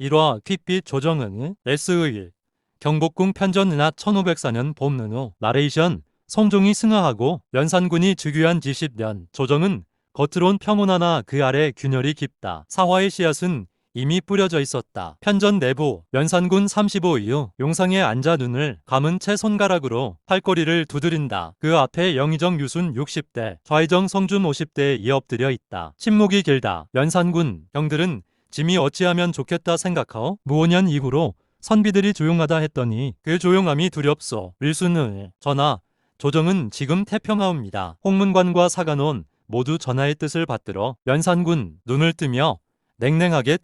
1화 퀵빛 조정은 S의 경복궁 편전 은하 1504년 봄 후 나레이션 성종이 승하하고 연산군이 즉위한 지 10년 조정은 겉으론 평온하나 그 아래 균열이 깊다. 사화의 씨앗은 이미 뿌려져 있었다. 편전 내부 연산군 35 이후 용상에 앉아 눈을 감은 채 손가락으로 팔걸이를 두드린다. 그 앞에 영의정 유순 60대, 좌의정 성준 50대에 이어 엎드려 있다. 침묵이 길다. 연산군 병들은 짐이 어찌하면 좋겠다 생각하오. 무오년 이후로 선비들이 조용하다 했더니 그 조용함이 두렵소. 윌순을 전하, 조정은 지금 태평하옵니다. 홍문관과 사간원 모두 전하의 뜻을 받들어 연산군 눈을 뜨며 냉랭하게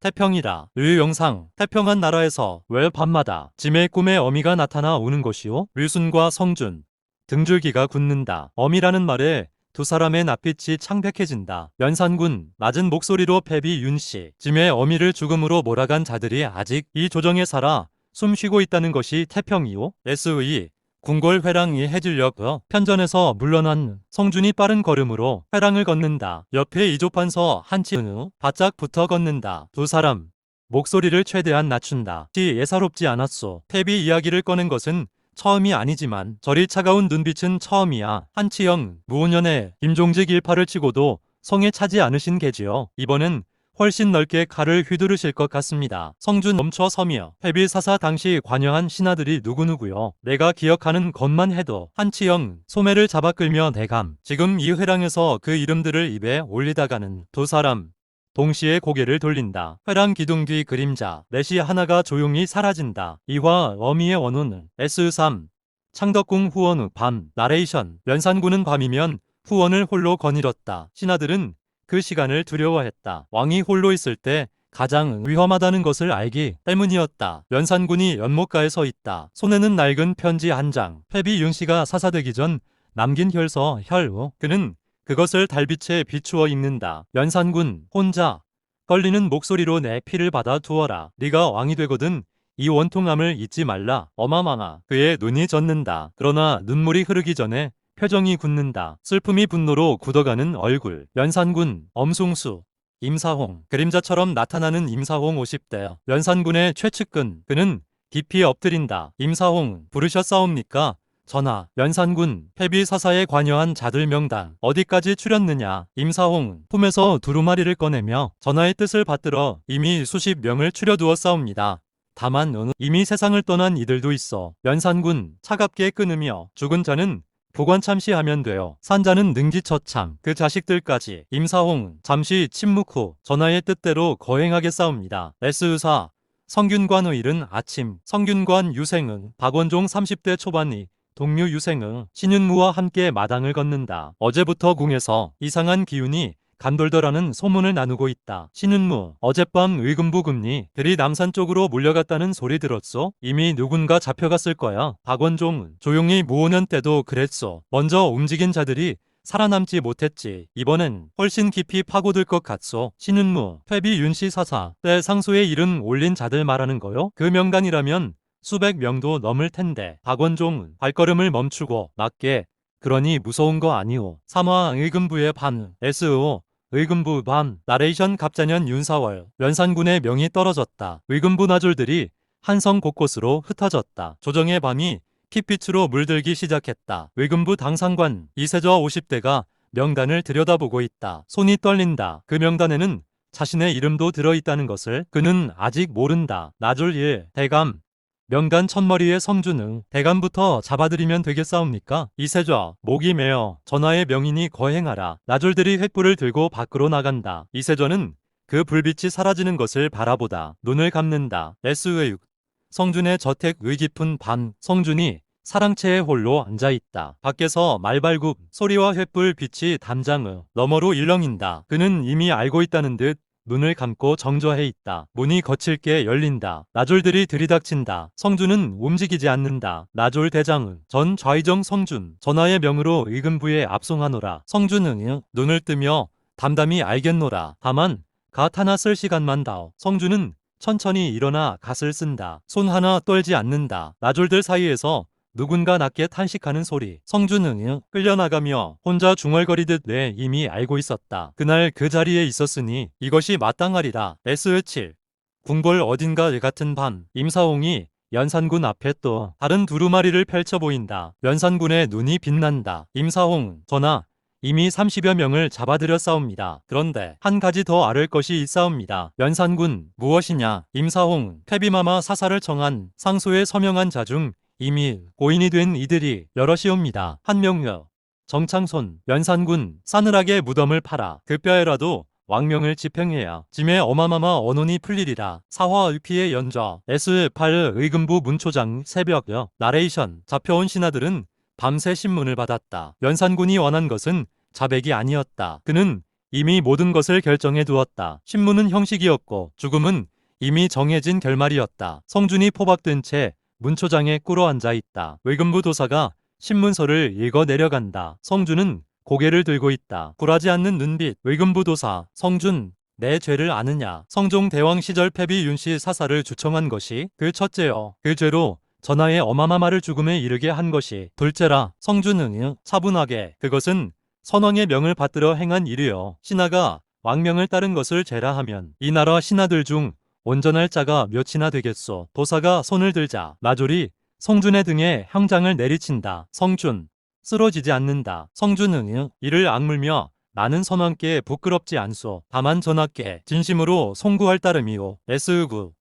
태평이라. 의영상 태평한 나라에서 왜 밤마다 짐의 꿈에 어미가 나타나 오는 것이오? 윌순과 성준 등줄기가 굳는다. 어미라는 말에 두 사람의 낯빛이 창백해진다. 연산군 낮은 목소리로 패비 윤씨, 짐의 어미를 죽음으로 몰아간 자들이 아직 이 조정에 살아 숨쉬고 있다는 것이 태평이오? SE 궁궐 회랑이 해질녘 편전에서 물러난 성준이 빠른 걸음으로 회랑을 걷는다. 옆에 이조판서 한치은우 바짝 붙어 걷는다. 두 사람 목소리를 최대한 낮춘다. 예사롭지 않았소. 패비 이야기를 꺼낸 것은 처음이 아니지만 저리 차가운 눈빛은 처음이야. 한치영 무오년에 김종직 일파를 치고도 성에 차지 않으신 게지요. 이번엔 훨씬 넓게 칼을 휘두르실 것 같습니다. 성준 멈춰 서며 회비사사 당시 관여한 신하들이 누구누구요? 내가 기억하는 것만 해도. 한치영 소매를 잡아 끌며 대감. 지금 이 회랑에서 그 이름들을 입에 올리다가는 두 사람 동시에 고개를 돌린다. 회랑 기둥 뒤 그림자 넷이 하나가 조용히 사라진다. 이화 어미의 원호는 S3 창덕궁 후원 후 밤 나레이션 연산군은 밤이면 후원을 홀로 거닐었다. 신하들은 그 시간을 두려워했다. 왕이 홀로 있을 때 가장 위험하다는 것을 알기 때문이었다. 연산군이 연못가에 서 있다. 손에는 낡은 편지 한 장. 회비 윤씨가 사사되기 전 남긴 혈서 혈우. 그는 그것을 달빛에 비추어 읽는다. 연산군 혼자 떨리는 목소리로 내 피를 받아 두어라. 네가 왕이 되거든 이 원통함을 잊지 말라. 어마망아. 그의 눈이 젖는다. 그러나 눈물이 흐르기 전에 표정이 굳는다. 슬픔이 분노로 굳어가는 얼굴. 연산군 엄숭수 임사홍 그림자처럼 나타나는 임사홍 50대 연산군의 최측근. 그는 깊이 엎드린다. 임사홍 부르셨사옵니까? 전하, 연산군 패비사사에 관여한 자들 명단 어디까지 추렸느냐? 임사홍 품에서 두루마리를 꺼내며 전하의 뜻을 받들어 이미 수십 명을 추려두었사옵니다. 다만 이미 세상을 떠난 이들도 있어. 연산군 차갑게 끊으며 죽은 자는 보관 참시하면 돼요. 산자는 능지처참 그 자식들까지. 임사홍 잠시 침묵 후 전하의 뜻대로 거행하겠사옵니다. S의사 성균관 의 이른 아침 성균관 유생응 박원종 30대 초반이 동료 유생응 신윤무와 함께 마당을 걷는다. 어제부터 궁에서 이상한 기운이 감돌더라는 소문을 나누고 있다. 신윤무 어젯밤 의금부 금리들이 남산 쪽으로 몰려갔다는 소리 들었소? 이미 누군가 잡혀갔을 거야. 박원종은 조용히 무오년 때도 그랬소. 먼저 움직인 자들이 살아남지 못했지. 이번엔 훨씬 깊이 파고들 것 같소. 신윤무 회비 윤씨 사사 때 상소에 이름 올린 자들 말하는 거요? 그 명단이라면 수백 명도 넘을 텐데. 박원종은 발걸음을 멈추고 낮게 그러니 무서운 거 아니오. 3화 의금부의 반 SO 의금부 밤 나레이션 갑자년 윤사월 연산군의 명이 떨어졌다. 의금부 나졸들이 한성 곳곳으로 흩어졌다. 조정의 밤이 킥빛으로 물들기 시작했다. 의금부 당상관 이세저 50대가 명단을 들여다보고 있다. 손이 떨린다. 그 명단에는 자신의 이름도 들어있다는 것을 그는 아직 모른다. 나졸 1 대감 명단 첫머리의 성준응 대감부터 잡아들이면 되겠사옵니까? 이세좌 목이 메어 전하의 명인이 거행하라. 나졸들이 횃불을 들고 밖으로 나간다. 이세좌는 그 불빛이 사라지는 것을 바라보다 눈을 감는다. S의 성준의 저택 의 깊은 밤 성준이 사랑채에 홀로 앉아있다. 밖에서 말발굽 소리와 횃불 빛이 담장의 너머로 일렁인다. 그는 이미 알고 있다는 듯 눈을 감고 정저해 있다. 문이 거칠게 열린다. 나졸들이 들이닥친다. 성준은 움직이지 않는다. 나졸 대장은 전 좌의정 성준 전하의 명으로 의금부에 압송하노라. 성준은 눈을 뜨며 담담히 알겠노라. 다만 갓 하나 쓸 시간만 다오. 성준은 천천히 일어나 갓을 쓴다. 손 하나 떨지 않는다. 나졸들 사이에서 누군가 낮게 탄식하는 소리. 성준은 끌려나가며 혼자 중얼거리듯 내 이미 알고 있었다. 그날 그 자리에 있었으니 이것이 마땅하리라. S7 궁궐 어딘가 같은 밤 임사홍이 연산군 앞에 또 다른 두루마리를 펼쳐 보인다. 연산군의 눈이 빛난다. 임사홍 전하, 이미 30여 명을 잡아들여 싸웁니다. 그런데 한 가지 더 아를 것이 있사옵니다. 연산군 무엇이냐? 임사홍 퇴비마마 사사를 청한 상소에 서명한 자 중 이미 고인이 된 이들이 여럿이옵니다. 한명여 정창손 연산군 싸늘하게 무덤을 팔아 그 뼈에라도 왕명을 집행해야 짐의 어마마마 언혼이 풀리리라. 사화의피의 연좌 S8 의금부 문초장 새벽여 나레이션 잡혀온 신하들은 밤새 신문을 받았다. 연산군이 원한 것은 자백이 아니었다. 그는 이미 모든 것을 결정해 두었다. 신문은 형식이었고 죽음은 이미 정해진 결말이었다. 성준이 포박된 채 문초장에 꿇어앉아 있다. 의금부 도사가 신문서를 읽어 내려간다. 성준은 고개를 들고 있다. 굴하지 않는 눈빛. 의금부 도사 성준, 내 죄를 아느냐? 성종 대왕 시절 패비 윤씨 사사를 주청한 것이 그 첫째여. 그 죄로 전하의 어마마마를 죽음에 이르게 한 것이 둘째라. 성준은 차분하게 그것은 선왕의 명을 받들어 행한 일이여. 신하가 왕명을 따른 것을 죄라 하면 이 나라 신하들 중 온전할 자가 몇이나 되겠소. 도사가 손을 들자 마졸이 성준의 등에 형장을 내리친다. 성준 쓰러지지 않는다. 성준은 이를 악물며 나는 선왕께 부끄럽지 않소. 다만 전하께 진심으로 송구할 따름이오. S9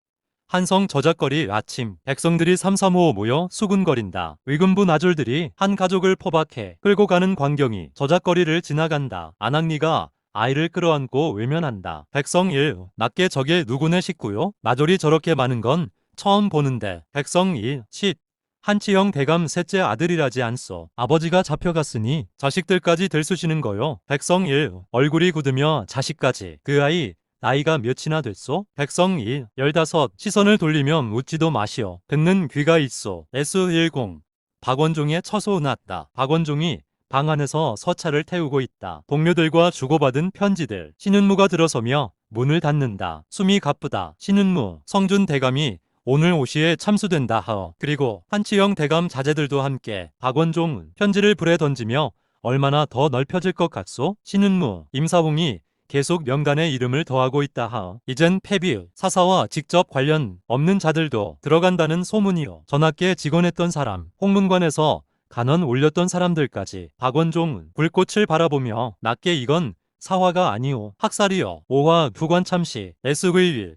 한성 저작거리 아침 백성들이 삼삼오오 모여 수군거린다. 의금부 나졸들이 한 가족을 포박해 끌고 가는 광경이 저작거리를 지나간다. 안학리가 아이를 끌어안고 외면한다. 백성 1 낮게 저게 누구네 식구요? 나졸이 저렇게 많은 건 처음 보는데. 백성 2 쉿 한치형 대감 셋째 아들이라지 않소. 아버지가 잡혀갔으니 자식들까지 들쑤시는 거요. 백성 1 얼굴이 굳으며 자식까지. 그 아이 나이가 몇이나 됐소? 백성 2 15 시선을 돌리면 웃지도 마시오. 듣는 귀가 있소. S10 박원종의 처소 났다. 박원종이 방 안에서 서차를 태우고 있다. 동료들과 주고받은 편지들. 신은무가 들어서며 문을 닫는다. 숨이 가쁘다. 신은무 성준 대감이 오늘 오시에 참수된다 하어. 그리고 한치영 대감 자제들도 함께. 박원종 편지를 불에 던지며 얼마나 더 넓혀질 것 같소? 신은무 임사홍이 계속 명단에 이름을 더하고 있다 하어. 이젠 패비 사사와 직접 관련 없는 자들도 들어간다는 소문이요. 전하께 직언했던 사람, 홍문관에서 간언 올렸던 사람들까지. 박원종 불꽃을 바라보며 낮게 이건 사화가 아니오 학살이요. 5화 부관 참시 S9일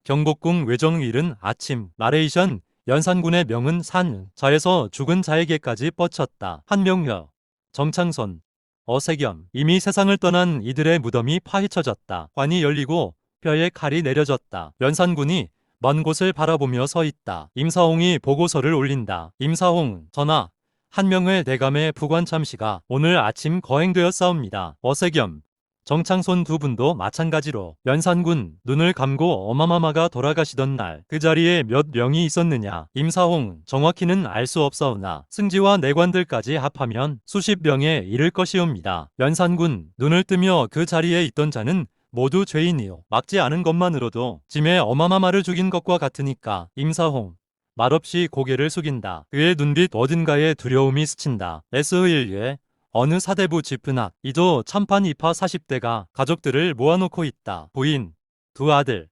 경복궁 외정 이른 아침. 나레이션 연산군의 명은 산 자에서 죽은 자에게까지 뻗쳤다. 한명여 정창손 어세겸 이미 세상을 떠난 이들의 무덤이 파헤쳐졌다. 관이 열리고 뼈에 칼이 내려졌다. 연산군이 먼 곳을 바라보며 서 있다. 임사홍이 보고서를 올린다. 임사홍 전하, 한명회 대감의 부관 참시가 오늘 아침 거행되었사옵니다. 어세겸 정창손 두 분도 마찬가지로. 연산군 눈을 감고 어마마마가 돌아가시던 날 그 자리에 몇 명이 있었느냐? 임사홍 정확히는 알 수 없사오나 승지와 내관들까지 합하면 수십 명에 이를 것이옵니다. 연산군 눈을 뜨며 그 자리에 있던 자는 모두 죄인이요. 막지 않은 것만으로도 짐의 어마마마를 죽인 것과 같으니까. 임사홍 말없이 고개를 숙인다. 그의 눈빛 어딘가에 두려움이 스친다. S1에 어느 사대부 지프낙 이조 참판 이파 40대가 가족들을 모아놓고 있다. 부인, 두 아들,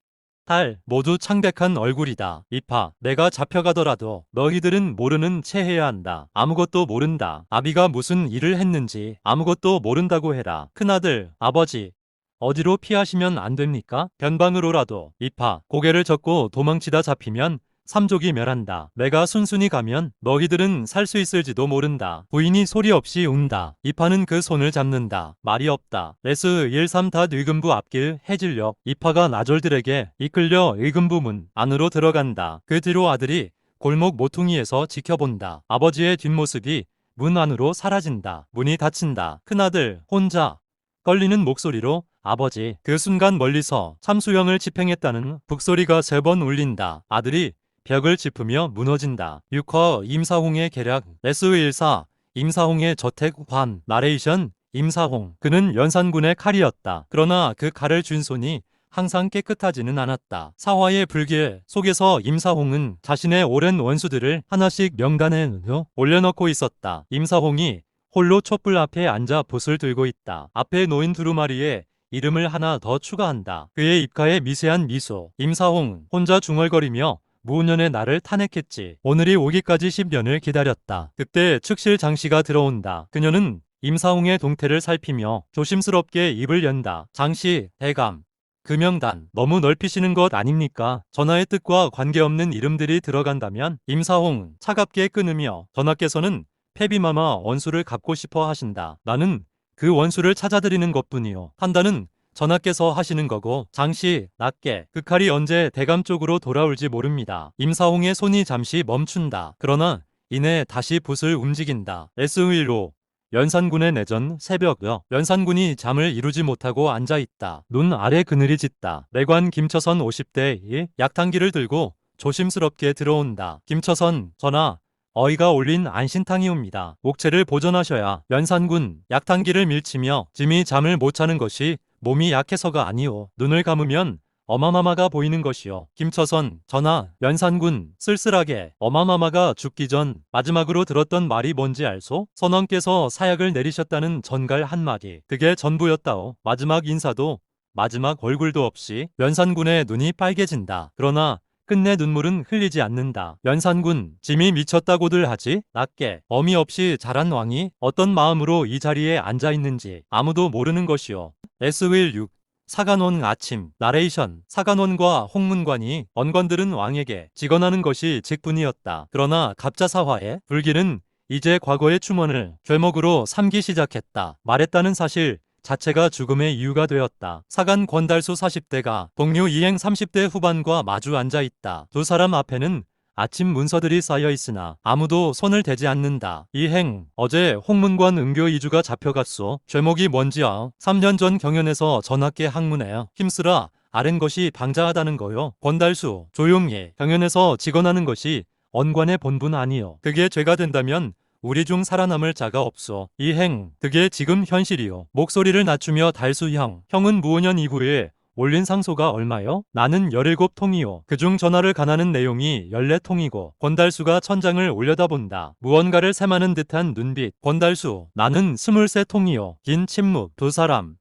딸 모두 창백한 얼굴이다. 이파 내가 잡혀가더라도 너희들은 모르는 채 해야 한다. 아무것도 모른다. 아비가 무슨 일을 했는지 아무것도 모른다고 해라. 큰아들, 아버지 어디로 피하시면 안 됩니까? 변방으로라도. 이파 고개를 젓고 도망치다 잡히면 삼족이 멸한다. 내가 순순히 가면 너희들은 살 수 있을지도 모른다. 부인이 소리 없이 운다. 이파는 그 손을 잡는다. 말이 없다. S13 의금부 앞길 해질녘 이파가 나졸들에게 이끌려 의금부 문 안으로 들어간다. 그 뒤로 아들이 골목 모퉁이에서 지켜본다. 아버지의 뒷모습이 문 안으로 사라진다. 문이 닫힌다. 큰아들 혼자 떨리는 목소리로 아버지. 그 순간 멀리서 참수형을 집행했다는 북소리가 3번 울린다. 아들이 벽을 짚으며 무너진다. 6화 임사홍의 계략 S14 임사홍의 저택 관. 나레이션 임사홍 그는 연산군의 칼이었다. 그러나 그 칼을 쥔 손이 항상 깨끗하지는 않았다. 사화의 불길 속에서 임사홍은 자신의 오랜 원수들을 하나씩 명단에 올려놓고 있었다. 임사홍이 홀로 촛불 앞에 앉아 붓을 들고 있다. 앞에 놓인 두루마리에 이름을 하나 더 추가한다. 그의 입가에 미세한 미소. 임사홍 혼자 중얼거리며 무운년의 나를 탄핵했지. 오늘이 오기까지 10년을 기다렸다. 그때 측실 장씨가 들어온다. 그녀는 임사홍의 동태를 살피며 조심스럽게 입을 연다. 장씨, 대감, 금영단, 너무 넓히시는 것 아닙니까? 전하의 뜻과 관계없는 이름들이 들어간다면 임사홍 차갑게 끊으며 전하께서는 패비마마 원수를 갚고 싶어 하신다. 나는 그 원수를 찾아드리는 것뿐이요. 판단은 전하께서 하시는 거고 장씨 낮게 그 칼이 언제 대감 쪽으로 돌아올지 모릅니다. 임사홍의 손이 잠시 멈춘다. 그러나 이내 다시 붓을 움직인다. SV로 연산군의 내전 새벽여 연산군이 잠을 이루지 못하고 앉아있다. 눈 아래 그늘이 짙다. 내관 김처선 50대의 약탕기를 들고 조심스럽게 들어온다. 김처선 전하 어이가 올린 안신탕이옵니다. 옥체를 보존하셔야 연산군 약탕기를 밀치며 짐이 잠을 못 자는 것이 몸이 약해서가 아니오. 눈을 감으면 어마마마가 보이는 것이요. 김처선 전하 연산군 쓸쓸하게 어마마마가 죽기 전 마지막으로 들었던 말이 뭔지 알소? 선왕께서 사약을 내리셨다는 전갈 한마디. 그게 전부였다오. 마지막 인사도 마지막 얼굴도 없이 연산군의 눈이 빨개진다. 그러나 끝내 눈물은 흘리지 않는다. 연산군 짐이 미쳤다고들 하지? 낮게 어미 없이 자란 왕이 어떤 마음으로 이 자리에 앉아있는지 아무도 모르는 것이요. SV6 사간원 아침 나레이션 사간원과 홍문관이 언관들은 왕에게 직언하는 것이 직분이었다. 그러나 갑자사화의 불길은 이제 과거의 추문을 죄목으로 삼기 시작했다. 말했다는 사실 자체가 죽음의 이유가 되었다. 사간 권달수 40대가 동료 이행 30대 후반과 마주 앉아있다. 두 사람 앞에는 아침 문서들이 쌓여 있으나 아무도 손을 대지 않는다. 이행 어제 홍문관 은교 이주가 잡혀갔소. 죄목이 뭔지야. 3년 전 경연에서 전하께 항문해 힘쓰라 아른 것이 방자하다는 거요. 권달수 조용히 경연에서 직언하는 것이 언관의 본분 아니요. 그게 죄가 된다면 우리 중 살아남을 자가 없어. 이행 그게 지금 현실이요. 목소리를 낮추며 달수 형은 무오년 이후에 올린 상소가 얼마요? 나는 17통이요. 그중 전하를 간하는 내용이 14통이고 권달수가 천장을 올려다본다. 무언가를 새마는 듯한 눈빛. 권달수 나는 23통이요. 긴 침묵. 두 사람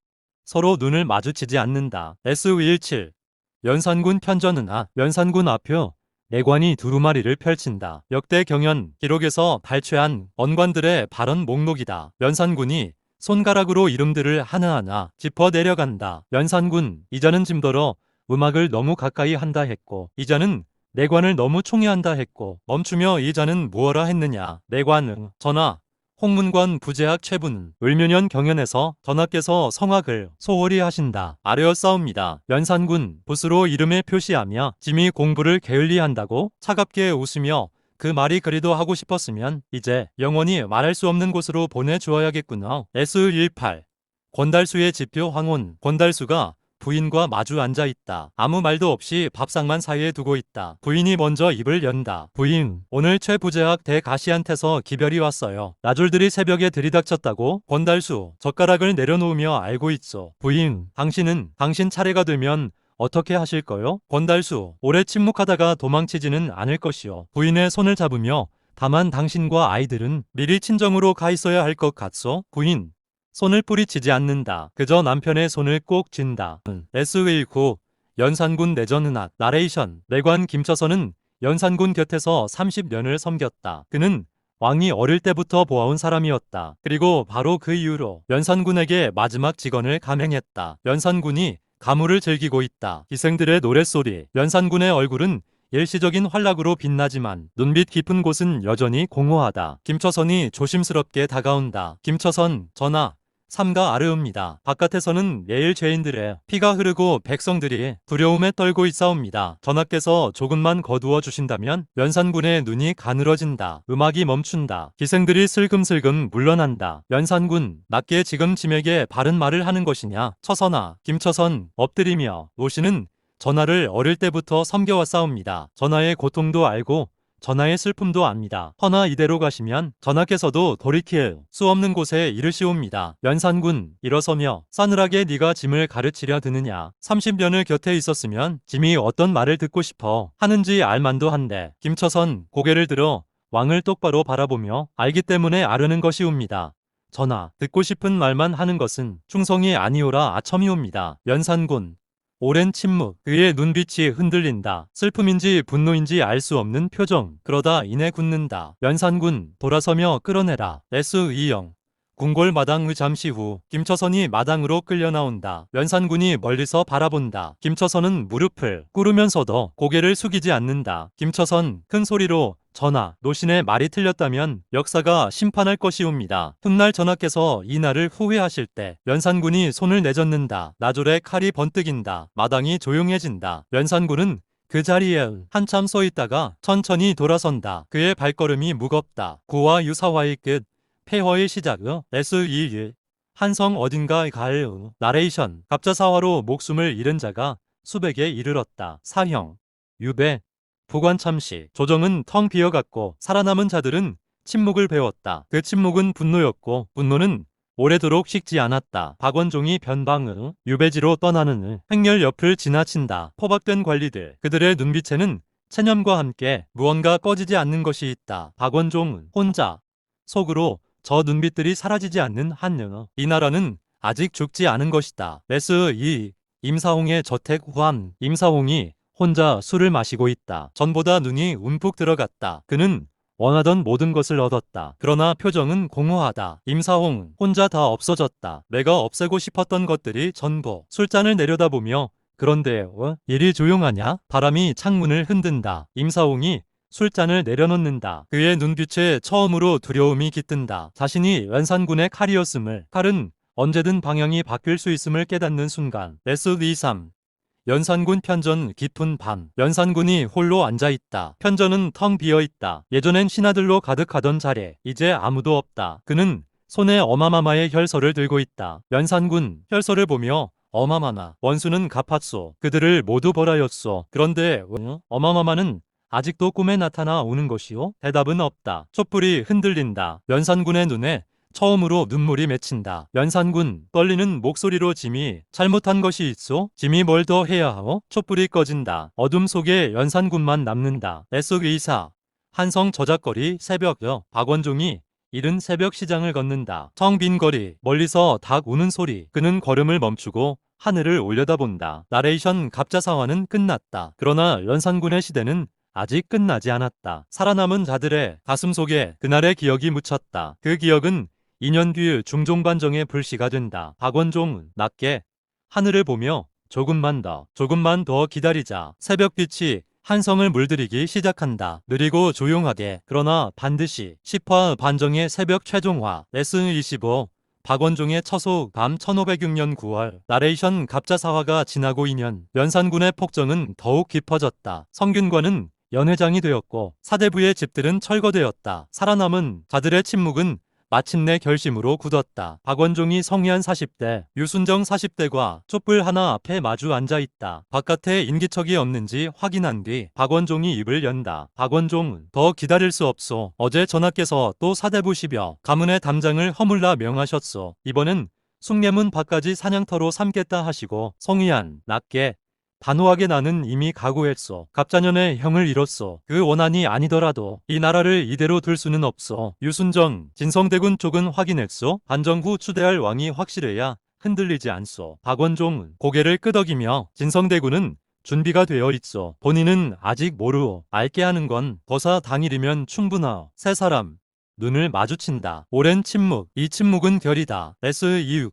서로 눈을 마주치지 않는다. SV17 연산군 편전은하 연산군 앞표 내관이 두루마리를 펼친다. 역대 경연 기록에서 발췌한 언관들의 발언 목록이다. 연산군이 손가락으로 이름들을 하나하나 짚어 내려간다. 연산군 이자는 짐더러 음악을 너무 가까이 한다 했고 이자는 내관을 너무 총애한다 했고 멈추며 이자는 무엇라 했느냐. 내관은 전하 홍문관 부재학 최분 을묘년 경연에서 전하께서 성악을 소홀히 하신다. 아뢰었사옵니다. 연산군 붓으로 이름에 표시하며 짐이 공부를 게을리한다고 차갑게 웃으며 그 말이 그리도 하고 싶었으면 이제 영원히 말할 수 없는 곳으로 보내주어야겠구나. S18 권달수의 지표 황혼 권달수가 부인과 마주 앉아있다. 아무 말도 없이 밥상만 사이에 두고 있다. 부인이 먼저 입을 연다. 부인, 오늘 최부재학 대가시한테서 기별이 왔어요. 나졸들이 새벽에 들이닥쳤다고? 권달수, 젓가락을 내려놓으며 알고 있어. 부인, 당신은 당신 차례가 되면 어떻게 하실 거요? 권달수, 오래 침묵하다가 도망치지는 않을 것이요. 부인의 손을 잡으며 다만 당신과 아이들은 미리 친정으로 가 있어야 할 것 같소? 부인, 손을 뿌리치지 않는다. 그저 남편의 손을 꼭 쥔다. SV9 연산군 내전은학 나레이션 내관 김처선은 연산군 곁에서 30년을 섬겼다. 그는 왕이 어릴 때부터 보아온 사람이었다. 그리고 바로 그 이후로 연산군에게 마지막 직언을 감행했다. 연산군이 가물을 즐기고 있다. 기생들의 노랫소리. 연산군의 얼굴은 일시적인 활락으로 빛나지만 눈빛 깊은 곳은 여전히 공허하다. 김처선이 조심스럽게 다가온다. 김처선 전하 삼가 아뢰옵니다. 바깥에서는 내일 죄인들의 피가 흐르고 백성들이 두려움에 떨고 있사옵니다. 전하께서 조금만 거두어 주신다면 연산군의 눈이 가늘어진다. 음악이 멈춘다. 기생들이 슬금슬금 물러난다. 연산군 낮게 지금 짐에게 바른 말을 하는 것이냐. 처선아 김처선 엎드리며 노씨는 전하를 어릴 때부터 섬겨왔사옵니다. 전하의 고통도 알고 전하의 슬픔도 압니다. 허나 이대로 가시면 전하께서도 돌이킬 수 없는 곳에 이르시옵니다. 연산군 일어서며 싸늘하게 네가 짐을 가르치려 드느냐. 30년을 곁에 있었으면 짐이 어떤 말을 듣고 싶어 하는지 알만도 한데. 김처선 고개를 들어 왕을 똑바로 바라보며 알기 때문에 아르는 것이옵니다. 전하, 듣고 싶은 말만 하는 것은 충성이 아니오라 아첨이옵니다. 연산군 오랜 침묵, 그의 눈빛이 흔들린다. 슬픔인지 분노인지 알 수 없는 표정. 그러다 이내 굳는다. 연산군 돌아서며 끌어내라. S2영 궁궐 마당 잠시 후 김처선이 마당으로 끌려 나온다. 연산군이 멀리서 바라본다. 김처선은 무릎을 꿇으면서도 고개를 숙이지 않는다. 김처선 큰 소리로 전하, 노신의 말이 틀렸다면 역사가 심판할 것이옵니다. 훗날 전하께서 이 날을 후회하실 때 연산군이 손을 내젓는다. 나졸에 칼이 번뜩인다. 마당이 조용해진다. 연산군은 그 자리에 한참 서 있다가 천천히 돌아선다. 그의 발걸음이 무겁다. 구와 유사화의 끝, 폐허의 시작. S2일 한성 어딘가에 갈. 나레이션 갑자사화로 목숨을 잃은 자가 수백에 이르렀다. 사형 유배 부관참시 조정은 텅 비어갔고 살아남은 자들은 침묵을 배웠다. 그 침묵은 분노였고 분노는 오래도록 식지 않았다. 박원종이 변방을 유배지로 떠나는 행렬 옆을 지나친다. 포박된 관리들 그들의 눈빛에는 체념과 함께 무언가 꺼지지 않는 것이 있다. 박원종은 혼자 속으로 저 눈빛들이 사라지지 않는 한영. 이 나라는 아직 죽지 않은 것이다. S2 임사홍의 저택 후암. 임사홍이 혼자 술을 마시고 있다. 전보다 눈이 움푹 들어갔다. 그는 원하던 모든 것을 얻었다. 그러나 표정은 공허하다. 임사홍 혼자 다 없어졌다. 내가 없애고 싶었던 것들이 전부. 술잔을 내려다보며 그런데 일이 조용하냐? 바람이 창문을 흔든다. 임사홍이 술잔을 내려놓는다. 그의 눈빛에 처음으로 두려움이 깃든다. 자신이 연산군의 칼이었음을, 칼은 언제든 방향이 바뀔 수 있음을 깨닫는 순간. S23 연산군 편전 깊은 밤. 연산군이 홀로 앉아있다. 편전은 텅 비어있다. 예전엔 신하들로 가득하던 자리에 이제 아무도 없다. 그는 손에 어마마마의 혈서를 들고 있다. 연산군 혈서를 보며 어마마마 원수는 갚았소. 그들을 모두 벌하였소. 그런데 어마마마는 아직도 꿈에 나타나 오는 것이요? 대답은 없다. 촛불이 흔들린다. 연산군의 눈에 처음으로 눈물이 맺힌다. 연산군 떨리는 목소리로 짐이 잘못한 것이 있소? 짐이 뭘 더 해야 하오? 촛불이 꺼진다. 어둠 속에 연산군만 남는다. S24 한성 저작거리 새벽여 박원종이 이른 새벽 시장을 걷는다. 텅 빈 거리 멀리서 닭 우는 소리. 그는 걸음을 멈추고 하늘을 올려다본다. 나레이션 갑자사화는 끝났다. 그러나 연산군의 시대는 아직 끝나지 않았다. 살아남은 자들의 가슴 속에 그날의 기억이 묻혔다. 그 기억은 2년 뒤 중종반정의 불씨가 된다. 박원종은 낮게 하늘을 보며 조금만 더 기다리자. 새벽빛이 한성을 물들이기 시작한다. 느리고 조용하게. 그러나 반드시 10화 반정의 새벽 최종화. S25 박원종의 처소 밤 1506년 9월. 나레이션 갑자사화가 지나고 2년. 연산군의 폭정은 더욱 깊어졌다. 성균관은 연회장이 되었고 사대부의 집들은 철거되었다. 살아남은 자들의 침묵은 마침내 결심으로 굳었다. 박원종이 성희안 40대, 유순정 40대과 촛불 하나 앞에 마주 앉아있다. 바깥에 인기척이 없는지 확인한 뒤 박원종이 입을 연다. 박원종은 더 기다릴 수 없소. 어제 전하께서 또 사대부시벼 가문의 담장을 허물라 명하셨소. 이번엔 숭례문 밖까지 사냥터로 삼겠다 하시고 성희안 낮게 단호하게 나는 이미 각오했소. 갑자년에 형을 잃었소. 그 원한이 아니더라도 이 나라를 이대로 둘 수는 없소. 유순정, 진성대군 쪽은 확인했소. 반정 후 추대할 왕이 확실해야 흔들리지 않소. 박원종은 고개를 끄덕이며 진성대군은 준비가 되어 있소. 본인은 아직 모르오. 알게 하는 건 거사 당일이면 충분하오. 세 사람 눈을 마주친다. 오랜 침묵. 이 침묵은 결이다. S26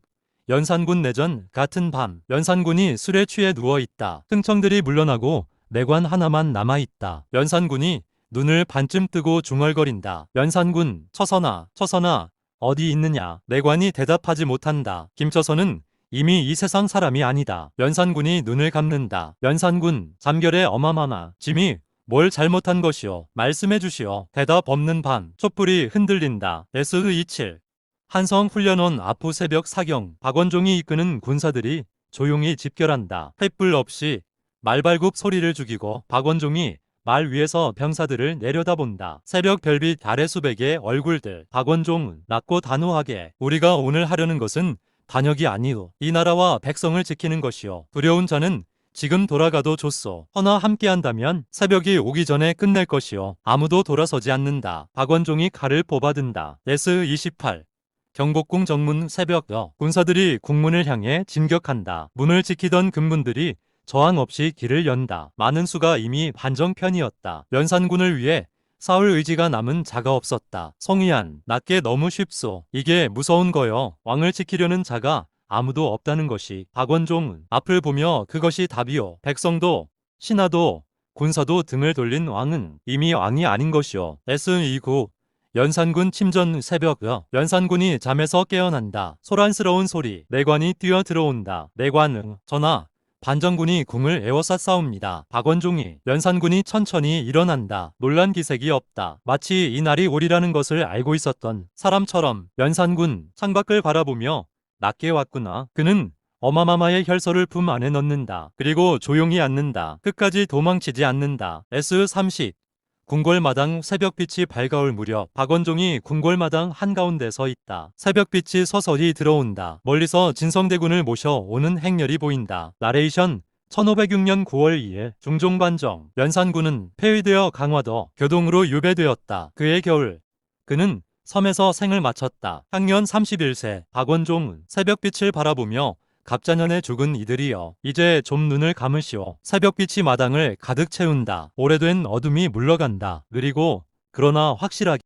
연산군 내전 같은 밤. 연산군이 술에 취해 누워있다. 흥청들이 물러나고 내관 하나만 남아있다. 연산군이 눈을 반쯤 뜨고 중얼거린다. 연산군 처선아 어디 있느냐. 내관이 대답하지 못한다. 김처선은 이미 이 세상 사람이 아니다. 연산군이 눈을 감는다. 연산군 잠결에 어마마마 짐이 뭘 잘못한 것이오. 말씀해 주시오. 대답 없는 밤. 촛불이 흔들린다. S27 한성 훈련원 앞후 새벽 사경. 박원종이 이끄는 군사들이 조용히 집결한다. 횃불 없이 말발굽 소리를 죽이고 박원종이 말 위에서 병사들을 내려다본다. 새벽 별빛 아래 수백의 얼굴들. 박원종은 낮고 단호하게 우리가 오늘 하려는 것은 반역이 아니오. 이 나라와 백성을 지키는 것이오. 두려운 자는 지금 돌아가도 좋소. 허나 함께한다면 새벽이 오기 전에 끝낼 것이오. 아무도 돌아서지 않는다. 박원종이 칼을 뽑아든다. S28 경복궁 정문 새벽여 군사들이 궁문을 향해 진격한다. 문을 지키던 금군들이 저항 없이 길을 연다. 많은 수가 이미 반정편이었다. 연산군을 위해 싸울 의지가 남은 자가 없었다. 성의안, 낫게 너무 쉽소. 이게 무서운 거요. 왕을 지키려는 자가 아무도 없다는 것이. 박원종은 앞을 보며 그것이 답이요. 백성도 신하도 군사도 등을 돌린 왕은 이미 왕이 아닌 것이요. S29 연산군 침전 새벽여 연산군이 잠에서 깨어난다. 소란스러운 소리. 내관이 뛰어 들어온다. 내관은 전하 반정군이 궁을 에워싸 싸웁니다. 박원종이 연산군이 천천히 일어난다. 놀란 기색이 없다. 마치 이 날이 오리라는 것을 알고 있었던 사람처럼. 연산군 창밖을 바라보며 낮게 왔구나. 그는 어마마마의 혈서를 품 안에 넣는다. 그리고 조용히 앉는다. 끝까지 도망치지 않는다. S30 궁궐마당 새벽빛이 밝아올 무렵 박원종이 궁궐마당 한가운데 서 있다. 새벽빛이 서서히 들어온다. 멀리서 진성대군을 모셔오는 행렬이 보인다. 나레이션 1506년 9월 2일 중종반정 연산군은 폐위되어 강화도 교동으로 유배되었다. 그해 겨울 그는 섬에서 생을 마쳤다. 향년 31세 박원종은 새벽빛을 바라보며 갑자년에 죽은 이들이여 이제 좀 눈을 감으시오. 새벽빛이 마당을 가득 채운다. 오래된 어둠이 물러간다. 그리고 그러나 확실하게